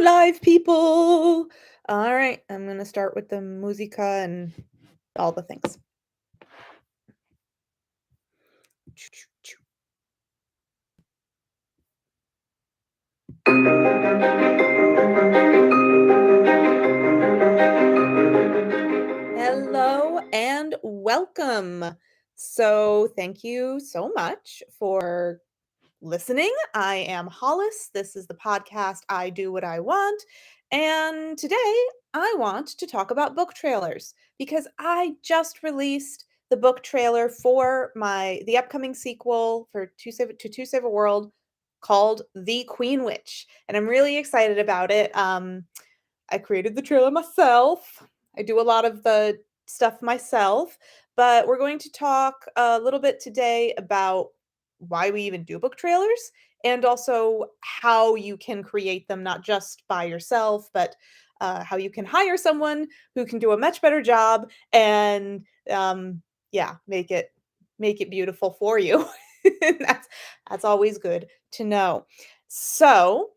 live people. All right, I'm going to start with the musica and all the things. Hello and welcome. So, thank you so much for listening. I am Hollis. This is the podcast I Do What I Want. And today I want to talk about book trailers because I just released the book trailer for the upcoming sequel for To Save a World called The Queen Witch. And I'm really excited about it. I created the trailer myself. I do a lot of the stuff myself, but we're going to talk a little bit today about why we even do book trailers and also how you can create them not just by yourself, but how you can hire someone who can do a much better job and yeah, make it beautiful for you. that's that's always good to know. So,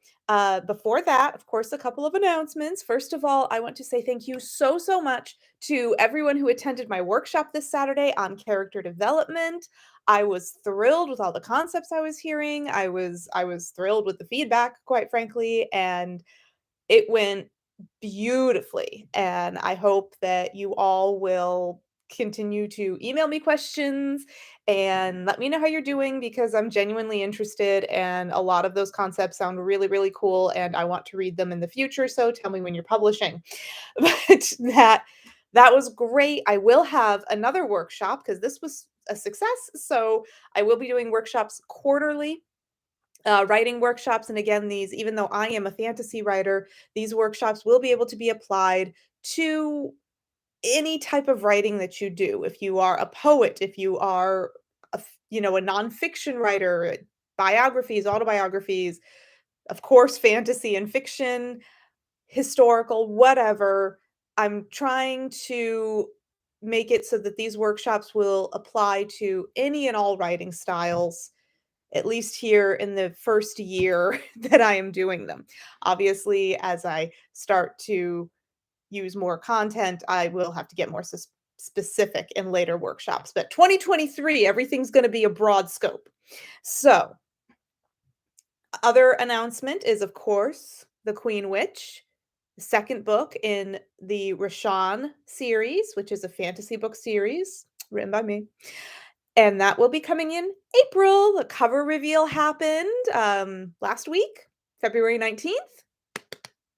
before that, of course, a couple of announcements. First of all, I want to say thank you so much to everyone who attended my workshop this Saturday on character development. I was thrilled with all the concepts I was hearing. I was thrilled with the feedback, quite frankly, and it went beautifully. And I hope that you all will continue to email me questions and let me know how you're doing because I'm genuinely interested and a lot of those concepts sound really cool and I want to read them in the future, so tell me when you're publishing. But that was great. I will have another workshop because this was a success, so I will be doing workshops quarterly, writing workshops. And again, these, even though I am a fantasy writer, these workshops will be able to be applied to any type of writing that you do. If you are a poet, if you are a nonfiction writer, biographies, autobiographies, of course, fantasy and fiction, historical, whatever. I'm trying to make it so that these workshops will apply to any and all writing styles, at least here in the first year that I am doing them. Obviously, as I start to use more content, I will have to get more specific in later workshops. But 2023, everything's going to be a broad scope. So, other announcement is, of course, The Queen Witch, the second book in the Rashan series, which is a fantasy book series written by me. And that will be coming in April. The cover reveal happened last week, February 19th.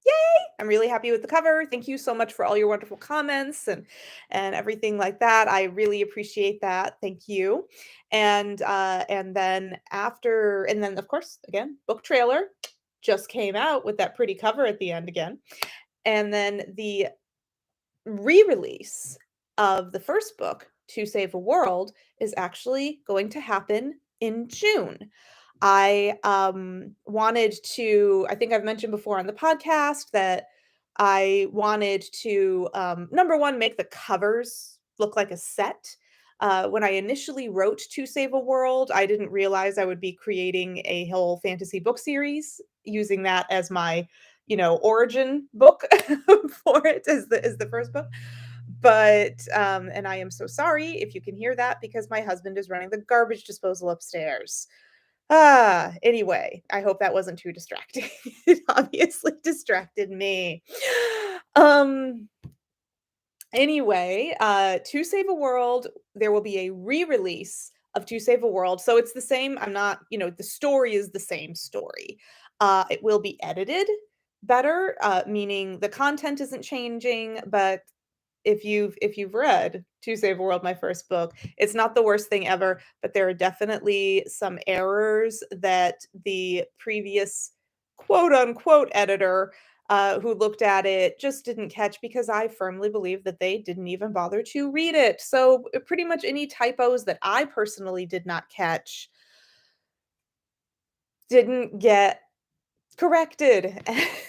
Yay! I'm really happy with the cover. Thank you so much for all your wonderful comments and everything like that. I really appreciate that. Thank you. And then of course, again, book trailer just came out with that pretty cover at the end again. And then the re-release of the first book, To Save a World, is actually going to happen in June. I wanted to, I think I've mentioned before on the podcast that I wanted to, number one, make the covers look like a set. When I initially wrote To Save a World, I didn't realize I would be creating a whole fantasy book series using that as my, origin book for it as the first book. But and I am so sorry if you can hear that because my husband is running the garbage disposal upstairs. Anyway, I hope that wasn't too distracting. It obviously distracted me. Um, anyway, To Save a World, there will be a re-release of To Save a World. So it's the same. I'm not, the story is the same story. It will be edited better, meaning the content isn't changing, but if you've read To Save a World, my first book, it's not the worst thing ever, but there are definitely some errors that the previous quote unquote editor who looked at it just didn't catch because I firmly believe that they didn't even bother to read it. So pretty much any typos that I personally did not catch didn't get corrected.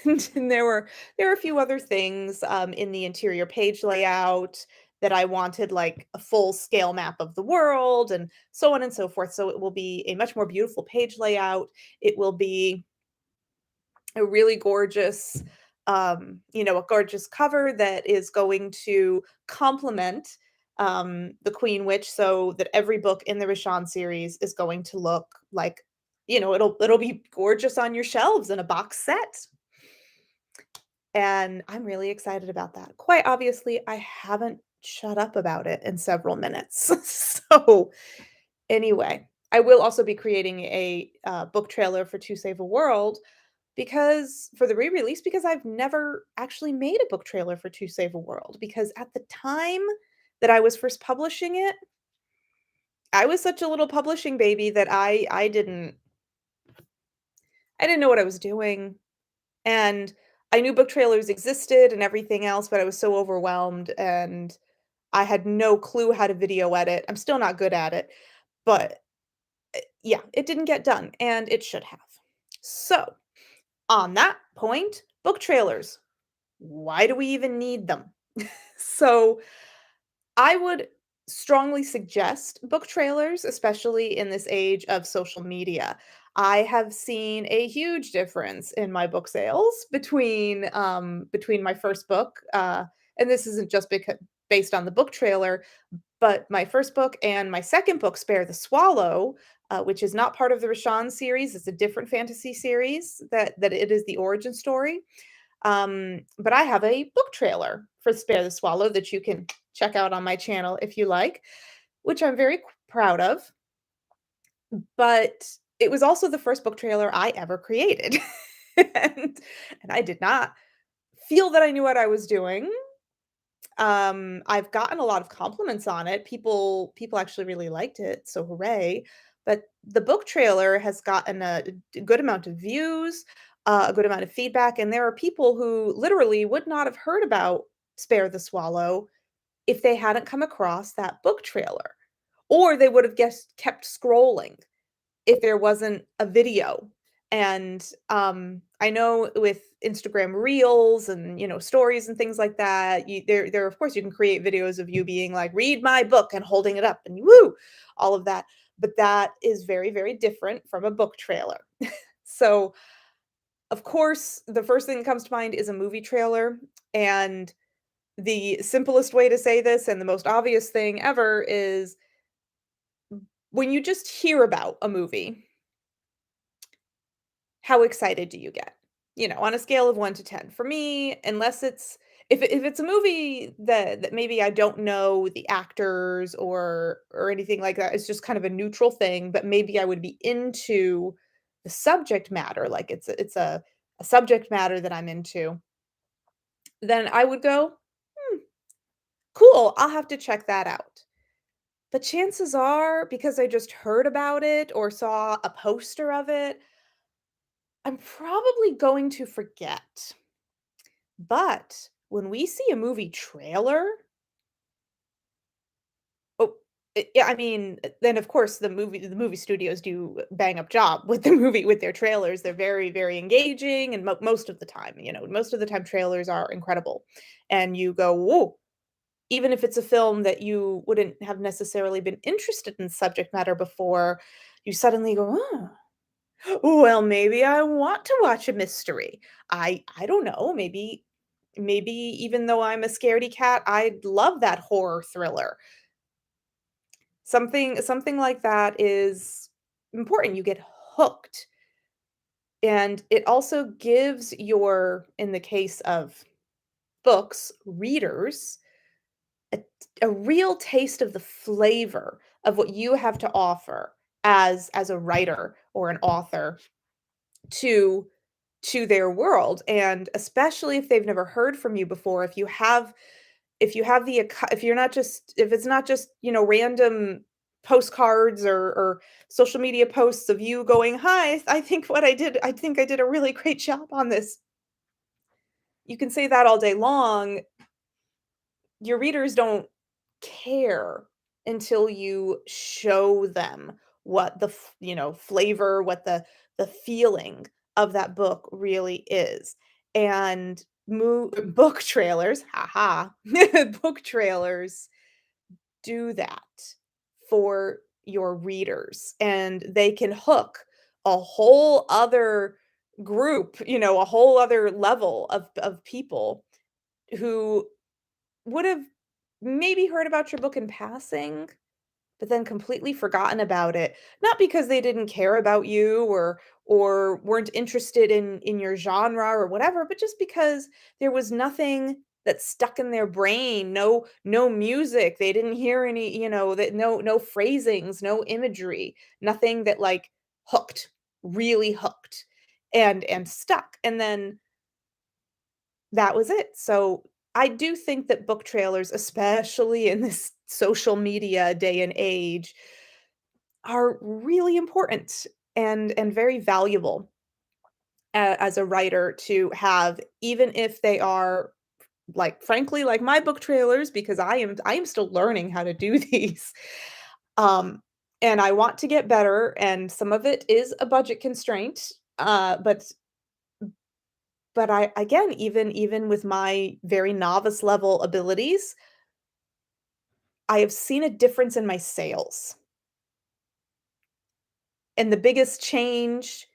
And there were a few other things in the interior page layout that I wanted, like a full scale map of the world and so on and so forth. So it will be a much more beautiful page layout. It will be a really gorgeous, a gorgeous cover that is going to complement the Queen Witch, so that every book in the Rashawn series is going to look like, it'll be gorgeous on your shelves in a box set. And I'm really excited about that. Quite obviously, I haven't shut up about it in several minutes. So, anyway, I will also be creating a book trailer for To Save a World because for the re-release, because I've never actually made a book trailer for To Save a World, because at the time that I was first publishing it, I was such a little publishing baby that I didn't know what I was doing. And I knew book trailers existed and everything else, but I was so overwhelmed and I had no clue how to video edit. I'm still not good at it, but yeah, it didn't get done and it should have. So, on that point, book trailers. Why do we even need them? So, I would strongly suggest book trailers, especially in this age of social media. I have seen a huge difference in my book sales between my first book, and this isn't just based on the book trailer, but my first book and my second book, Spare the Swallow, which is not part of the Rashawn series. It's a different fantasy series that it is the origin story. But I have a book trailer for Spare the Swallow that you can check out on my channel if you like, which I'm very proud of. But it was also the first book trailer I ever created. and, and I did not feel that I knew what I was doing. I've gotten a lot of compliments on it. People actually really liked it, so hooray. But the book trailer has gotten a good amount of views, a good amount of feedback, and there are people who literally would not have heard about Spare the Swallow if they hadn't come across that book trailer, or they would have just kept scrolling if there wasn't a video. And, I know with Instagram Reels and, stories and things like that, of course, you can create videos of you being like, "Read my book," and holding it up and woo, all of that. But that is very, very different from a book trailer. So, of course, the first thing that comes to mind is a movie trailer, and the simplest way to say this and the most obvious thing ever is when you just hear about a movie, how excited do you get? On a scale of 1 to 10. For me, unless it's if it's a movie that maybe I don't know the actors or anything like that, it's just kind of a neutral thing, but maybe I would be into the subject matter, like it's a subject matter that I'm into, then I would go, "Hmm, cool, I'll have to check that out." But chances are, because I just heard about it or saw a poster of it, I'm probably going to forget. But when we see a movie trailer, oh, yeah, I mean, then of course the movie studios do a bang up job with the movie with their trailers. They're very very engaging, and most of the time, most of the time trailers are incredible, and you go, whoa. Even if it's a film that you wouldn't have necessarily been interested in subject matter before, you suddenly go, oh, well, maybe I want to watch a mystery. I don't know, maybe even though I'm a scaredy cat, I'd love that horror thriller. Something like that is important. You get hooked. And it also gives in the case of books, readers, a, a real taste of the flavor of what you have to offer as a writer or an author to their world. And especially if they've never heard from you before, if you have if you're not just if it's not just random postcards or social media posts of you going, hi, I think I did a really great job on this. You can say that all day long. Your readers don't care until you show them what flavor, what the feeling of that book really is. And book trailers, haha, book trailers do that for your readers, and they can hook a whole other group, a whole other level of people who would have maybe heard about your book in passing, but then completely forgotten about it. Not because they didn't care about you or weren't interested in your genre or whatever, but just because there was nothing that stuck in their brain, no music, they didn't hear any, that no phrasings, no imagery, nothing that like hooked, really hooked and stuck. And then that was it. So I do think that book trailers, especially in this social media day and age, are really important and very valuable as a writer to have, even if they are like frankly like my book trailers, because I am still learning how to do these. Um, and I want to get better, and some of it is a budget constraint. But I again, even with my very novice level abilities, I have seen a difference in my sales. And the biggest change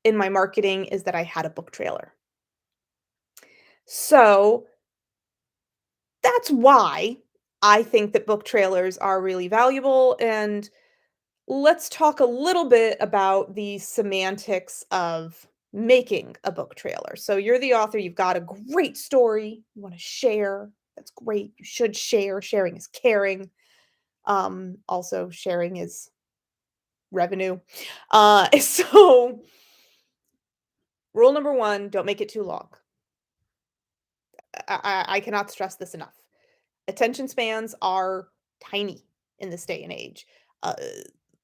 in my marketing is that I had a book trailer. So, that's why I think that book trailers are really valuable, and let's talk a little bit about the semantics of making a book trailer. So you're the author, you've got a great story, you wanna share, that's great, you should share, sharing is caring. Also sharing is revenue. So rule number 1, don't make it too long. I cannot stress this enough. Attention spans are tiny in this day and age. Uh,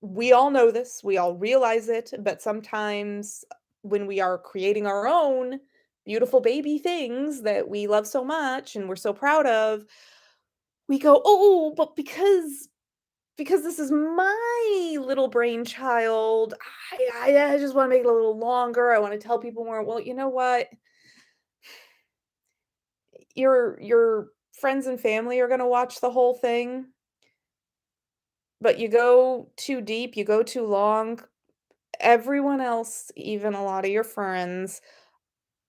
we all know this, we all realize it, but sometimes when we are creating our own beautiful baby things that we love so much and we're so proud of, we go, "Oh, but because this is my little brainchild, I just wanna make it a little longer, I wanna tell people more." Well, you know what? Your friends and family are gonna watch the whole thing, but you go too deep, you go too long, everyone else, even a lot of your friends,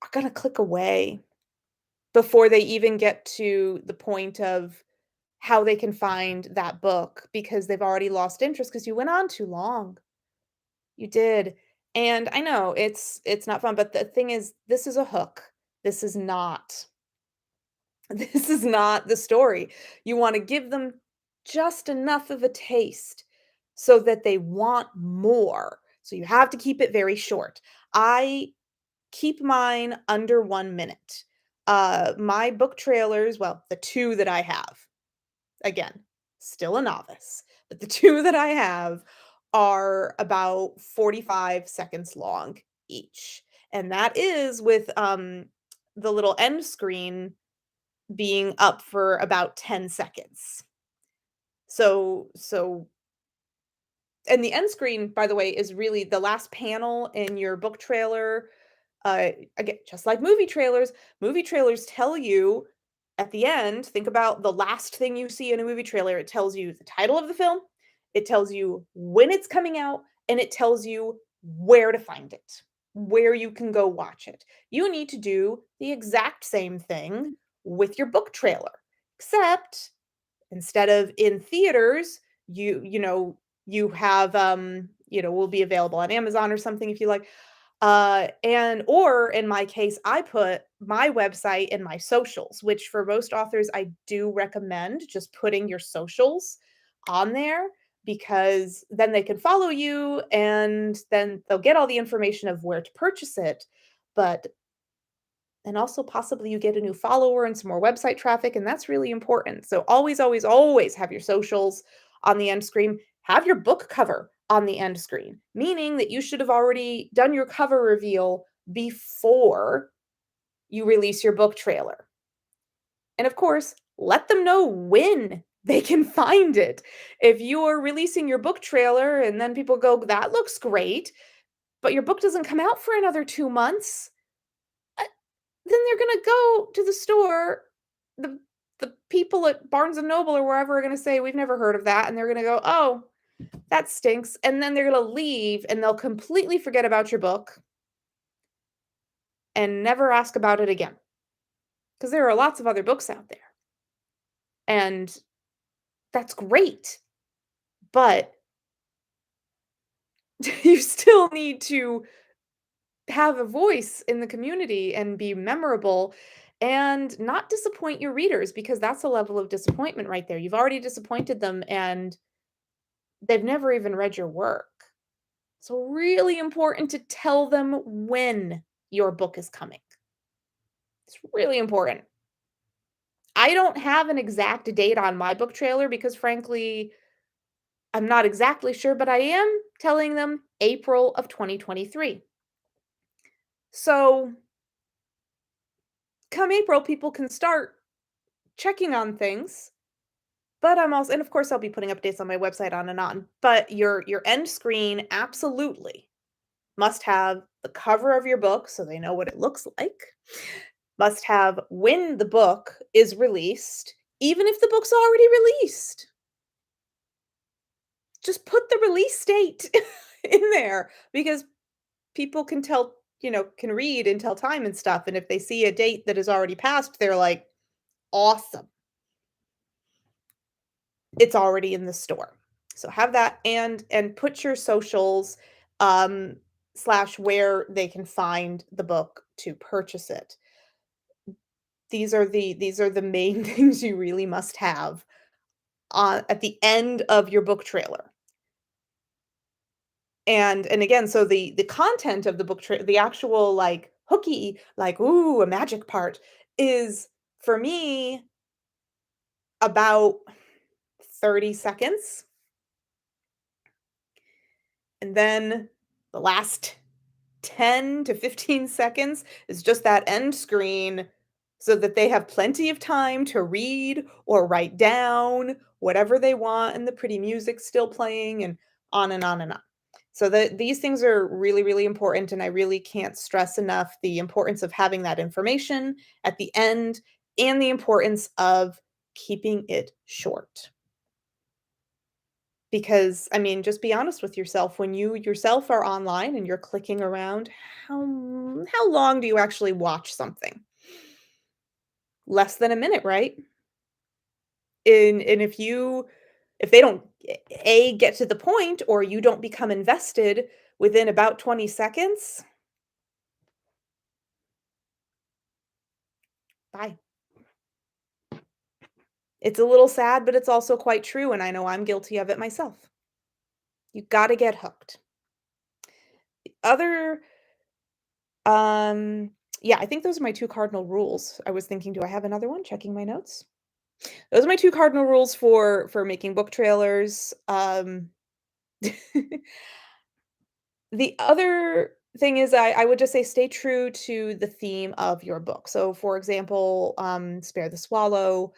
are gonna click away before they even get to the point of how they can find that book because they've already lost interest because you went on too long. You did. And I know it's not fun, but the thing is, this is a hook. This is not this is not the story. You wanna give them just enough of a taste so that they want more. So you have to keep it very short. I keep mine under 1 minute. My book trailers, well, the 2 that I have, again, still a novice, but the 2 that I have are about 45 seconds long each, and that is with, the little end screen being up for about 10 seconds. So and the end screen, by the way, is really the last panel in your book trailer. Again, just like movie trailers tell you at the end, think about the last thing you see in a movie trailer. It tells you the title of the film, it tells you when it's coming out, and it tells you where to find it, where you can go watch it. You need to do the exact same thing with your book trailer, except instead of in theaters, you have, will be available on Amazon or something if you like. And or in my case, I put my website and my socials, which for most authors, I do recommend just putting your socials on there because then they can follow you and then they'll get all the information of where to purchase it. But and also possibly you get a new follower and some more website traffic, and that's really important. So always, always, always have your socials on the end screen. Have your book cover on the end screen, meaning that you should have already done your cover reveal before you release your book trailer. And of course, let them know when they can find it. If you are releasing your book trailer and then people go, that looks great, but your book doesn't come out for another 2 months, then they're gonna go to the store, the the people at Barnes& and Noble or wherever are gonna say, "We've never heard of that," and they're gonna go, "Oh, that stinks," and then they're gonna leave, and they'll completely forget about your book, and never ask about it again. Because there are lots of other books out there, and that's great, but you still need to have a voice in the community and be memorable and not disappoint your readers because that's a level of disappointment right there. You've already disappointed them and they've never even read your work. So, really important to tell them when your book is coming. It's really important. I don't have an exact date on my book trailer because, frankly, I'm not exactly sure, but I am telling them April of 2023. So, come April, people can start checking on things. But I'm also, and of course, I'll be putting updates on my website on and on. But your end screen absolutely must have the cover of your book so they know what it looks like. Must have when the book is released, even if the book's already released. Just put the release date in there because people can tell, can read and tell time and stuff. And if they see a date that is already passed, they're like, awesome. It's already in the store. So have that and put your socials um slash where they can find the book to purchase it. These are the main things you really must have on at the end of your book trailer. And again, so the content of the the actual like hooky, like ooh, a magic part is for me about 30 seconds. And then the last 10 to 15 seconds is just that end screen so that they have plenty of time to read or write down whatever they want and the pretty music still playing and on and on and on. So these things are really, really important. And I really can't stress enough the importance of having that information at the end and the importance of keeping it short. Because, I mean, just be honest with yourself. When you yourself are online and you're clicking around, how long do you actually watch something? Less than a minute, right? And if they don't get to the point or you don't become invested within about 20 seconds, bye. It's a little sad, but it's also quite true, and I know I'm guilty of it myself. You gotta get hooked. Other yeah, I think those are my 2 cardinal rules. I was thinking, do I have another one? Checking my notes. Those are my 2 cardinal rules for making book trailers. The other thing is I would just say stay true to the theme of your book. So, for example, Spare the Swallow,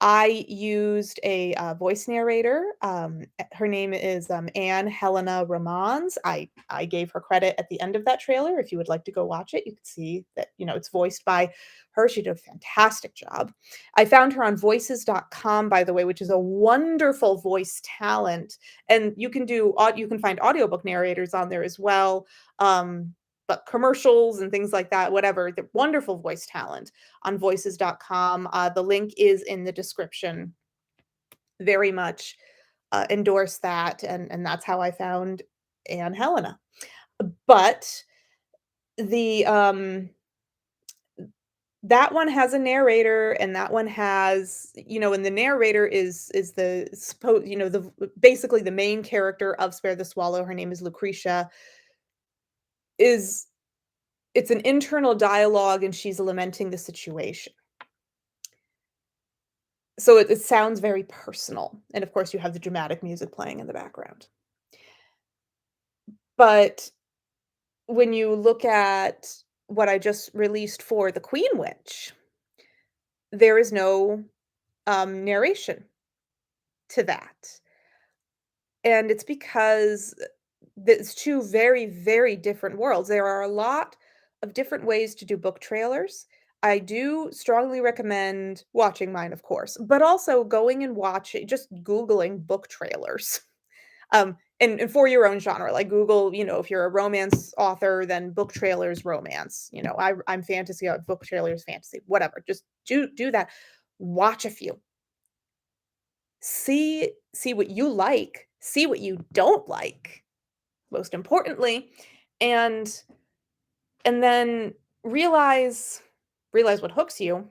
I used a, voice narrator. Her name is, Anne Helena Ramons. I gave her credit at the end of that trailer. If you would like to go watch it, you can see that, it's voiced by her. She did a fantastic job. I found her on voices.com, by the way, which is a wonderful voice talent, and you can find audiobook narrators on there as well, but commercials and things like that, whatever, the wonderful voice talent on voices.com. The link is in the description. Very much, endorse that, and that's how I found Anne Helena. But the, that one has a narrator, and that one has and the narrator is the basically the main character of Spare the Swallow. Her name is Lucretia. Is It's an internal dialogue, and she's lamenting the situation. So it sounds very personal, and of course, you have the dramatic music playing in the background. But when you look at what I just released for The Queen Witch, there is no, narration to that, and it's because it's 2 very, very different worlds. There are a lot of different ways to do book trailers. I do strongly recommend watching mine, of course, but also going and just Googling book trailers. And for your own genre, like Google, if you're a romance author, then book trailers romance. I'm fantasy, book trailers fantasy, whatever. Just do that. Watch a few. See what you like, see what you don't like, most importantly, and and then realize realize what hooks you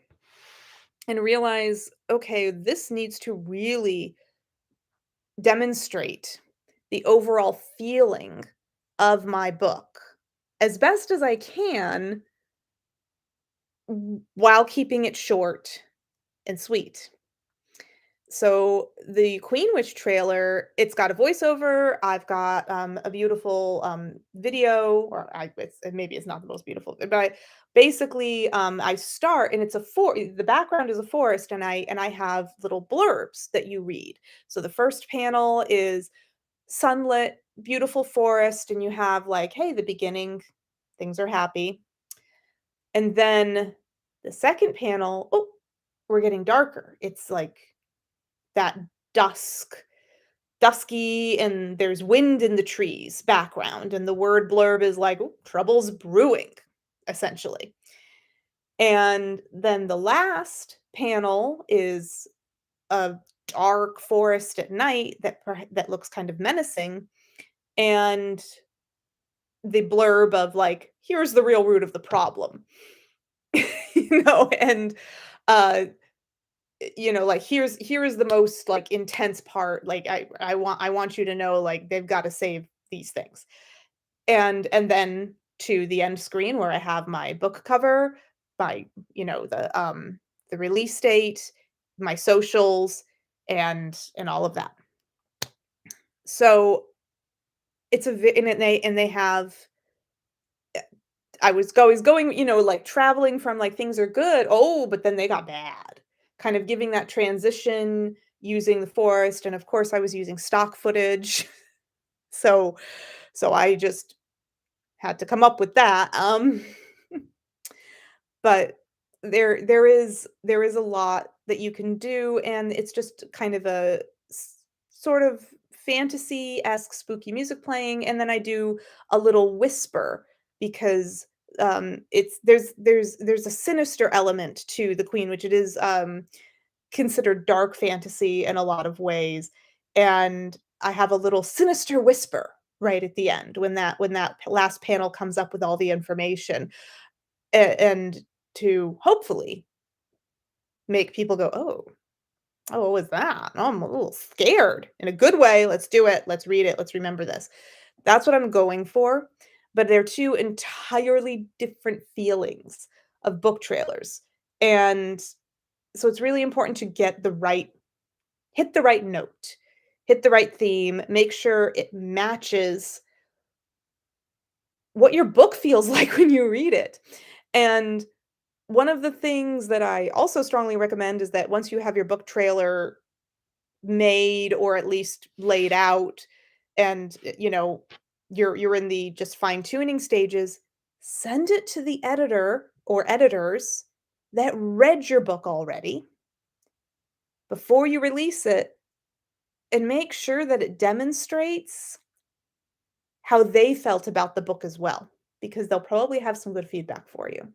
and realize, okay, this needs to really demonstrate the overall feeling of my book as best as I can while keeping it short and sweet. So the Queen Witch trailer, it's got a voiceover. I've got a beautiful video, or maybe it's not the most beautiful, but basically I start and it's the background is a forest, and I have little blurbs that you read. So the first panel is sunlit, beautiful forest, and you have like, hey, the beginning, things are happy. And then the second panel, oh, we're getting darker. It's like that dusk dusky, and there's wind in the trees background, and the word blurb is like, "Ooh, trouble's brewing," essentially. And then the last panel is a dark forest at night that looks kind of menacing, and the blurb of like, "Here's the real root of the problem." And uh like, here is the most like intense part, like I want you to know, like, they've got to save these things. And then to the end screen where I have my book cover, my the release date, my socials, and all of that. So it's and they have I was going, like, traveling from, like, things are good, oh, but then they got bad. Kind of giving that transition using the forest, and of course, I was using stock footage. So I just had to come up with that, but there is a lot that you can do, and it's just kind of a sort of fantasy-esque spooky music playing, and then I do a little whisper because it's there's a sinister element to the Queen, which it is considered dark fantasy in a lot of ways, and I have a little sinister whisper right at the end when that last panel comes up with all the information, and to hopefully make people go, "Oh, oh, what was that? Oh, I'm a little scared." In a good way, "Let's do it, let's read it, let's remember this." That's what I'm going for, but they're 2 entirely different feelings of book trailers, and so it's really important to hit the right note, hit the right theme, make sure it matches what your book feels like when you read it, and one of the things that I also strongly recommend is that once you have your book trailer made or at least laid out, and you're in the just fine tuning stages, send it to the editor or editors that read your book already before you release it, and make sure that it demonstrates how they felt about the book as well, because they'll probably have some good feedback for you.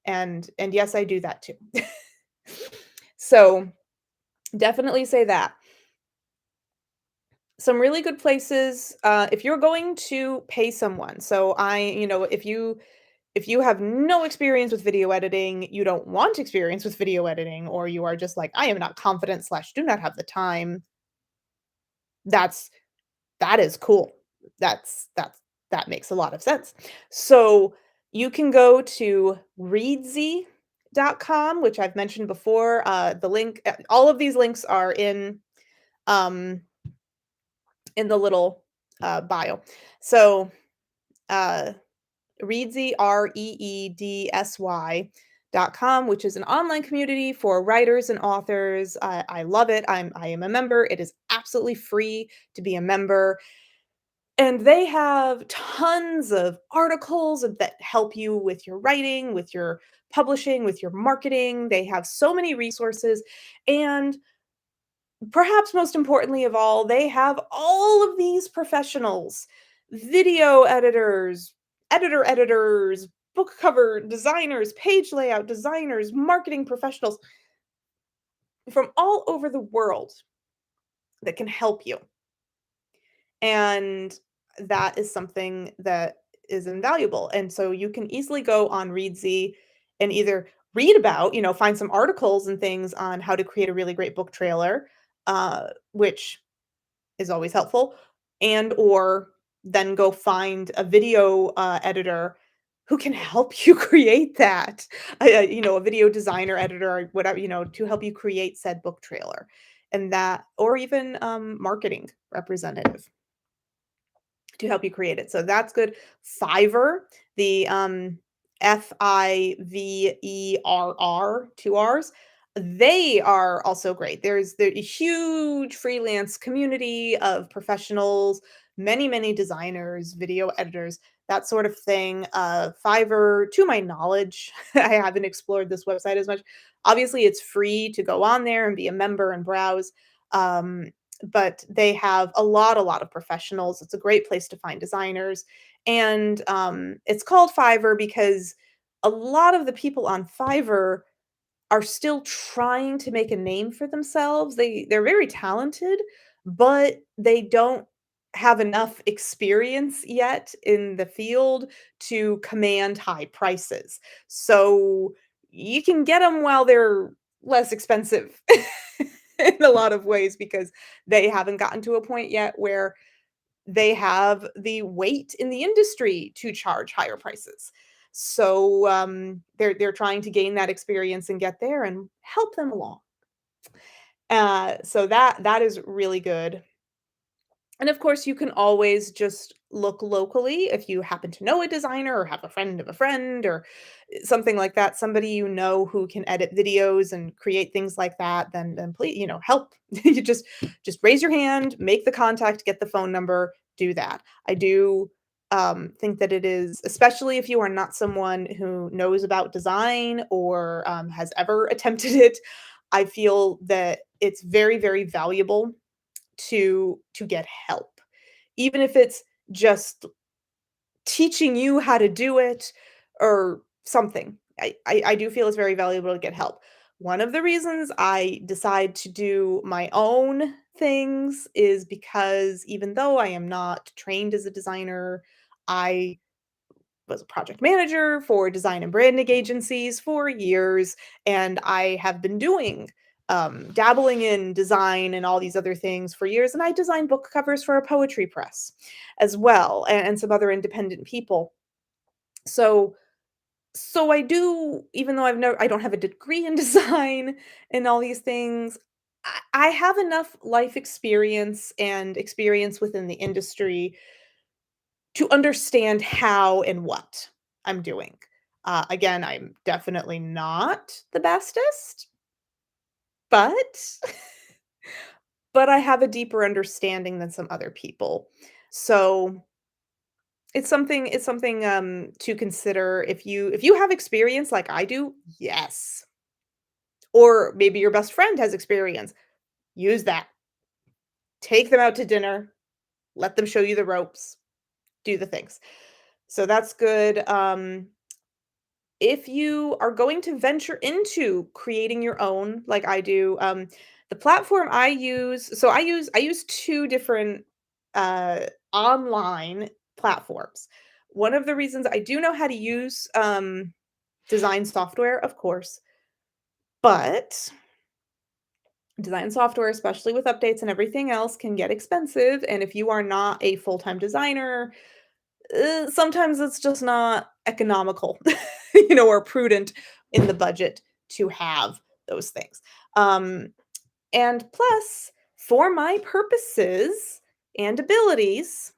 And yes, I do that too. So, definitely say that. Some really good places, if you're going to pay someone, so if you have no experience with video editing, you don't want experience with video editing, or you are just like, I am not confident slash do not have the time, that's that is cool. That makes a lot of sense. So you can go to readsy.com, which I've mentioned before. The link, all of these links are um in the little bio. So uh Reedsy, reedsy.com, which is an online community for writers and authors. I love it. I am a member. It is absolutely free to be a member. And they have tons of articles that help you with your writing, with your publishing, with your marketing. They have so many resources. And perhaps most importantly of all, they have all of these professionals, video editors, editors, book cover designers, page layout designers, marketing professionals from all over the world that can help you. And that is something that is invaluable. And so you can easily go on Readsy and either read about, find some articles and things on how to create a really great book trailer, which is always helpful, and or then go find a video editor who can help you create that. A video designer, editor, or whatever, to help you create said book trailer, and that, or even marketing representative to help you create it. So that's good. Fiverr, the Fiverr, 2 R's, they are also great. There's a huge freelance community of professionals, many, many designers, video editors, that sort of thing. Fiverr, to my knowledge, I haven't explored this website as much. Obviously, it's free to go on there and be a member and browse. Um, but they have a lot of professionals. It's a great place to find designers, and, it's called Fiverr because a lot of the people on Fiverr are still trying to make a name for themselves. They're very talented, but they don't have enough experience yet in the field to command high prices. So, you can get them while they're less expensive in a lot of ways because they haven't gotten to a point yet where they have the weight in the industry to charge higher prices. So, they're trying to gain that experience and get there and help them along. So that is really good. And of course, you can always just look locally if you happen to know a designer or have a friend of a friend or something like that, somebody you know who can edit videos and create things like that, then please, help. You just raise your hand, make the contact, get the phone number, do that. I do think that it is, especially if you are not someone who knows about design or has ever attempted it, I feel that it's very, very valuable to get help. Even if it's just teaching you how to do it or something. I do feel it's very valuable to get help. One of the reasons I decide to do my own things is because even though I am not trained as a designer, I was a project manager for design and branding agencies for years, and I have been doing dabbling in design and all these other things for years. And I designed book covers for a poetry press as well, and some other independent people. So, so I do, even though I don't have a degree in design and all these things. I have enough life experience and experience within the industry to understand how and what I'm doing. Again, I'm definitely not the bestest, but but I have a deeper understanding than some other people. So it's something to consider if you have experience like I do, yes. Or maybe your best friend has experience. Use that. Take them out to dinner, let them show you the ropes, do the things. So that's good. If you are going to venture into creating your own like I do, the platform I use, so I use 2 different, online platforms. One of the reasons I do know how to use, design software, of course, but design software, especially with updates and everything else, can get expensive, and if you are not a full-time designer, sometimes it's just not economical, or prudent in the budget to have those things. Um, and plus, for my purposes and abilities,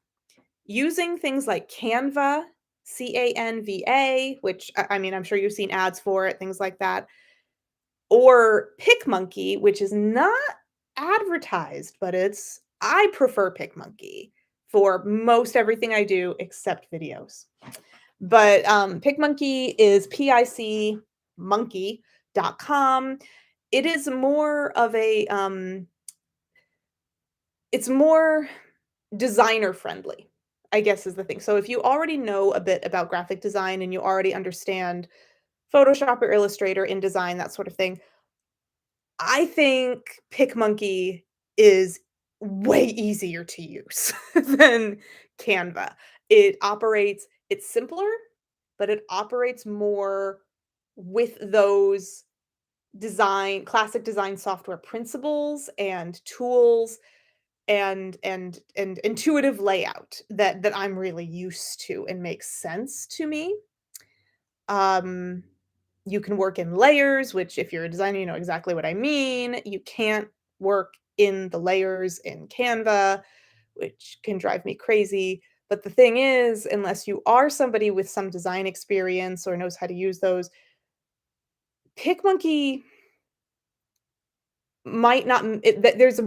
using things like Canva, Canva, which I mean, I'm sure you've seen ads for it, things like that, or PicMonkey, which is not advertised, but I prefer PicMonkey for most everything I do except videos. But, PicMonkey is picmonkey.com. It is more of a, it's more designer friendly, I guess is the thing. So if you already know a bit about graphic design and you already understand Photoshop or Illustrator, InDesign, that sort of thing, I think PicMonkey is way easier to use than Canva. It's simpler, but it operates more with those classic design software principles and tools and intuitive layout that I'm really used to and makes sense to me. Um, you can work in layers, which if you're a designer, you know exactly what I mean. You can't work in the layers in Canva, which can drive me crazy. But the thing is, unless you are somebody with some design experience or knows how to use those, PicMonkey might not there's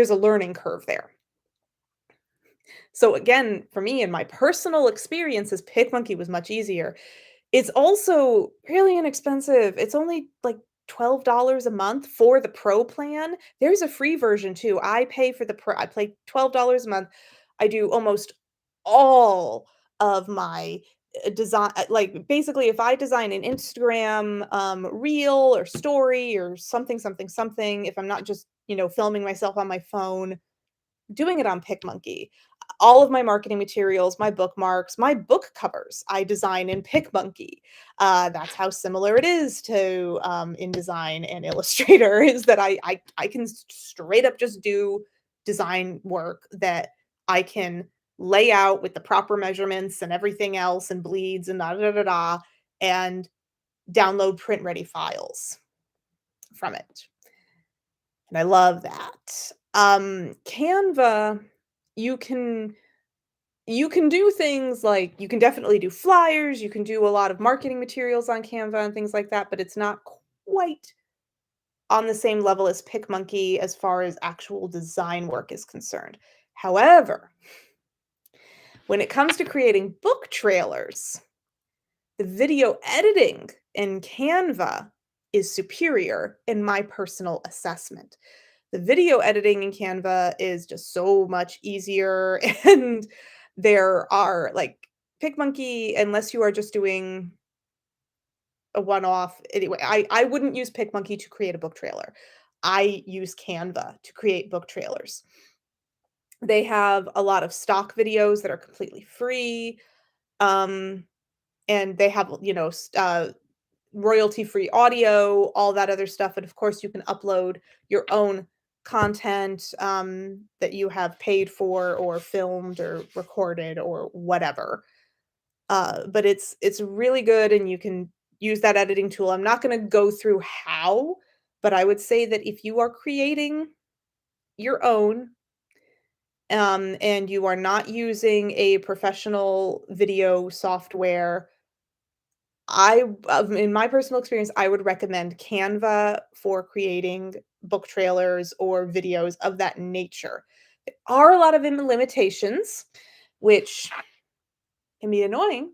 a learning curve there. So again, for me and my personal experiences, PicMonkey was much easier. It's also really inexpensive. It's only like $12 a month for the pro plan. There's a free version too. I pay $12 a month. I do almost all of my design like basically if I design an Instagram reel or story or something, if I'm not just, filming myself on my phone, doing it on PicMonkey. All of my marketing materials, my bookmarks, my book covers, I design in PicMonkey. That's how similar it is to InDesign and Illustrator. Is that I can straight up just do design work that I can lay out with the proper measurements and everything else and bleeds and da da da da and download print ready files from it. And I love that. Canva, you can you can do things like you can definitely do flyers, you can do a lot of marketing materials on Canva and things like that, but it's not quite on the same level as PicMonkey as far as actual design work is concerned. However, when it comes to creating book trailers, the video editing in Canva is superior in my personal assessment. The video editing in Canva is just so much easier, and there are, like, PicMonkey, unless you are just doing a one-off anyway, I wouldn't use PicMonkey to create a book trailer. I use Canva to create book trailers. They have a lot of stock videos that are completely free, um, and they have, royalty-free audio, all that other stuff, and of course, you can upload your own content, that you have paid for or filmed or recorded or whatever. But it's really good, and you can use that editing tool. I'm not gonna go through how, but I would say that if you are creating your own, and you are not using a professional video software, in my personal experience, I would recommend Canva for creating book trailers or videos of that nature. There are a lot of limitations, which can be annoying,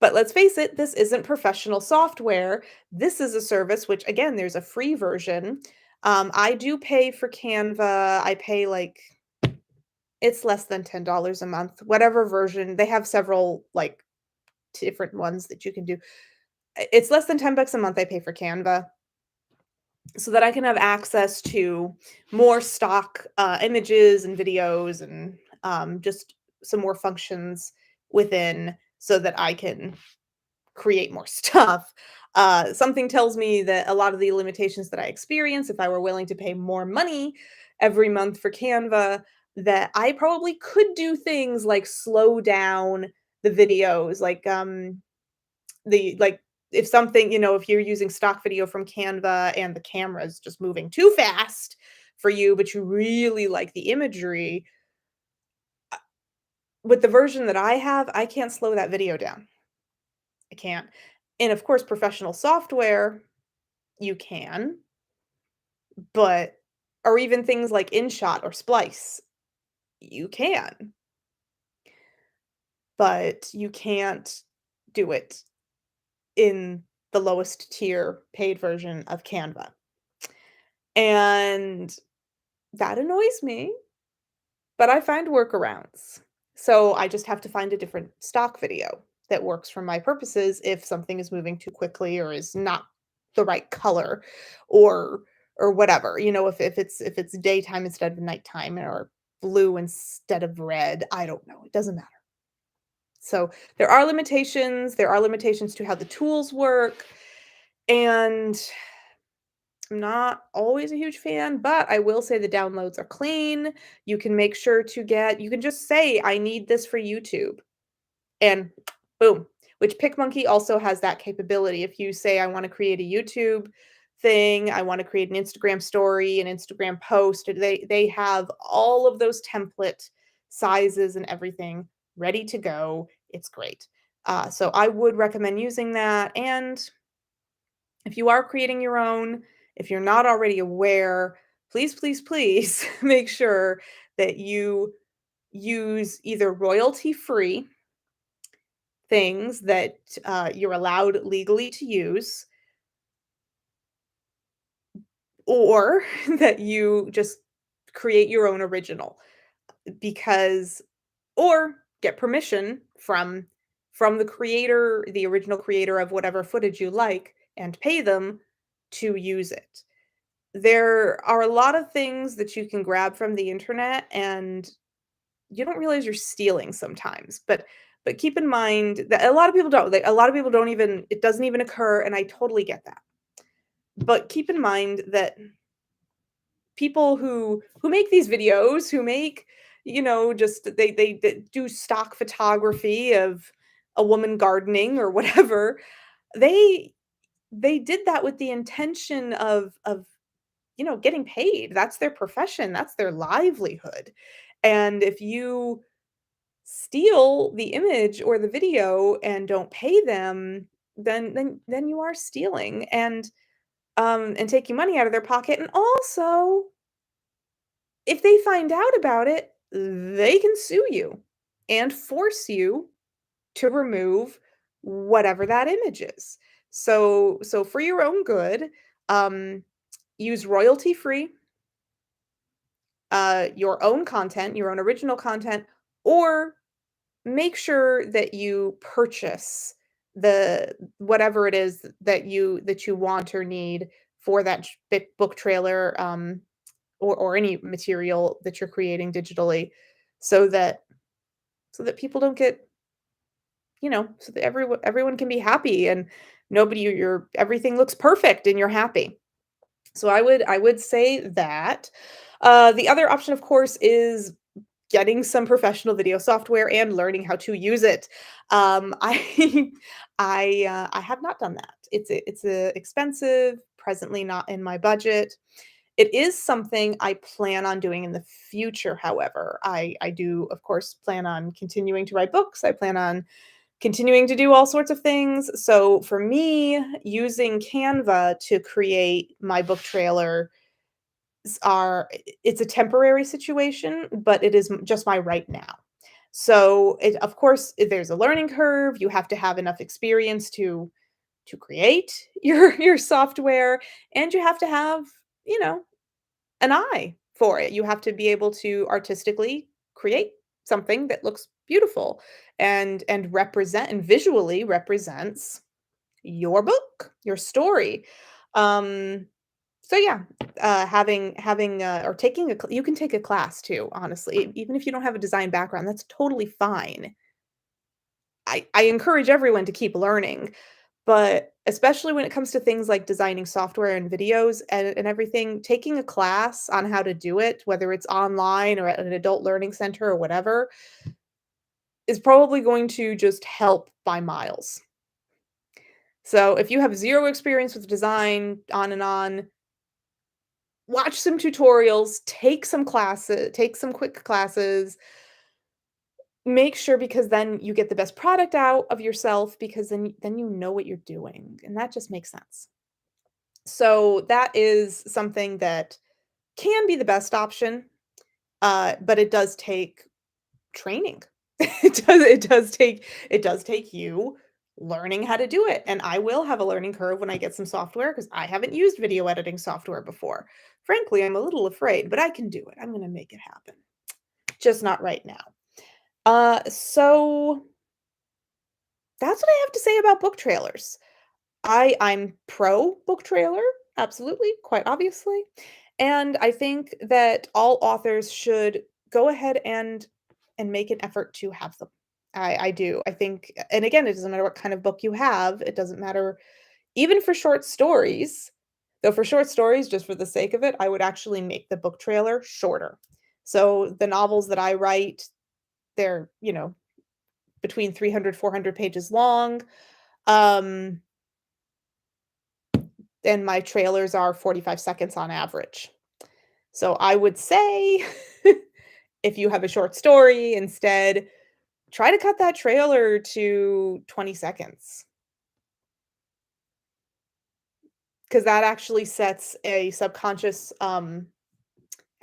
but let's face it, this isn't professional software. This is a service which, again, there's a free version. I do pay for Canva. I pay like it's less than $10 a month, whatever version. They have several like different ones that you can do. It's less than 10 bucks a month I pay for Canva so that I can have access to more stock, images and videos and, just some more functions within so that I can create more stuff. Something tells me that a lot of the limitations that I experience, if I were willing to pay more money every month for Canva, that I probably could do things like slow down the videos, like if something, if you're using stock video from Canva and the camera is just moving too fast for you, but you really like the imagery, with the version that I have, I can't slow that video down. I can't. And of course, professional software, you can, but or even things like InShot or Splice, you can, but you can't do it in the lowest tier paid version of Canva. And That annoys me, but I find workarounds. So I just have to find a different stock video that works for my purposes if something is moving too quickly or is not the right color or whatever. If it's daytime instead of nighttime or blue instead of red, I don't know. It doesn't matter. So there are limitations to how the tools work, and I'm not always a huge fan, but I will say the downloads are clean. You can just say, I need this for YouTube, and boom. Which PicMonkey also has that capability. If you say, I want to create a YouTube thing, I want to create an Instagram story, an Instagram post, they have all of those template sizes and everything ready to go. It's great. So I would recommend using that. And if you are creating your own, if you're not already aware, please, please, please make sure that you use either royalty free things that you're allowed legally to use, or that you just create your own original, because or get permission from the creator, the original creator of whatever footage you like, and pay them to use it. There are a lot of things that you can grab from the internet and you don't realize you're stealing sometimes, but keep in mind that a lot of people don't even it doesn't even occur, and I totally get that. But keep in mind that people who make these videos, who make, just they do stock photography of a woman gardening or whatever, they they did that with the intention of getting paid. That's their profession, that's their livelihood. And if you steal the image or the video and don't pay them, then you are stealing and taking money out of their pocket. And also, if they find out about it, they can sue you and force you to remove whatever that image is. So for your own good, um, use royalty free, your own content, your own original content, or make sure that you purchase the whatever it is that you want or need for that book trailer, or any material that you're creating digitally, so that people don't get, so that everyone can be happy, and nobody your everything looks perfect and you're happy. So I would say that. The other option, of course, is getting some professional video software and learning how to use it. I I have not done that. It's expensive, presently not in my budget. It is something I plan on doing in the future, however. I do, of course, plan on continuing to write books. I plan on continuing to do all sorts of things. So for me, using Canva to create my book trailer it's a temporary situation, but it is just my right now. So of course, there's a learning curve. You have to have enough experience to create your software, and you have to have, you know, an eye for it. You have to be able to artistically create something that looks beautiful and represent and visually represents your book, your story. Um, so yeah, having or taking you can take a class too, honestly. Even if you don't have a design background, that's totally fine. I encourage everyone to keep learning, but especially when it comes to things like designing software and videos and everything, taking a class on how to do it, whether it's online or at an adult learning center or whatever, is probably going to just help by miles. So if you have zero experience with design, on and on, watch some tutorials, take some quick classes, make sure, because then you get the best product out of yourself, because then you know what you're doing, and that just makes sense. So that is something that can be the best option, but it does take training. It does take you learning how to do it. And I will have a learning curve when I get some software because I haven't used video editing software before. Frankly, I'm a little afraid, but I can do it. I'm going to make it happen. Just not right now. So that's what I have to say about book trailers. I'm pro book trailer, absolutely, quite obviously. And I think that all authors should go ahead and make an effort to have them. I do. I think, and again, it doesn't matter what kind of book you have. It doesn't matter even for short stories. Though for short stories, just for the sake of it, I would actually make the book trailer shorter. So the novels that I write, they're, between 300, 400 pages long. Um, and my trailers are 45 seconds on average. So I would say if you have a short story, instead, try to cut that trailer to 20 seconds because that actually sets a subconscious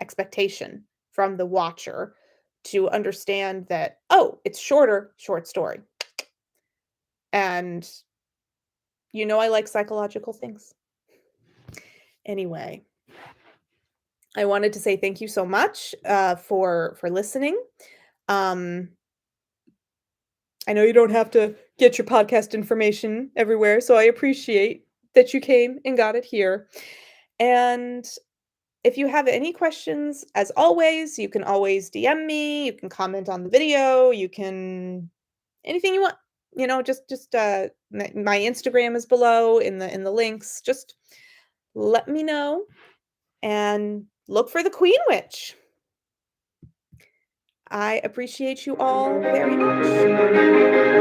expectation from the watcher to understand that, oh, it's shorter, short story. And I like psychological things. Anyway, I wanted to say thank you so much for listening. Um, I know you don't have to get your podcast information everywhere, so I appreciate that you came and got it here. And if you have any questions, as always, you can always DM me, you can comment on the video, you can anything you want. Just my Instagram is below in the links. Just let me know and look for the Queen Witch. I appreciate you all very much.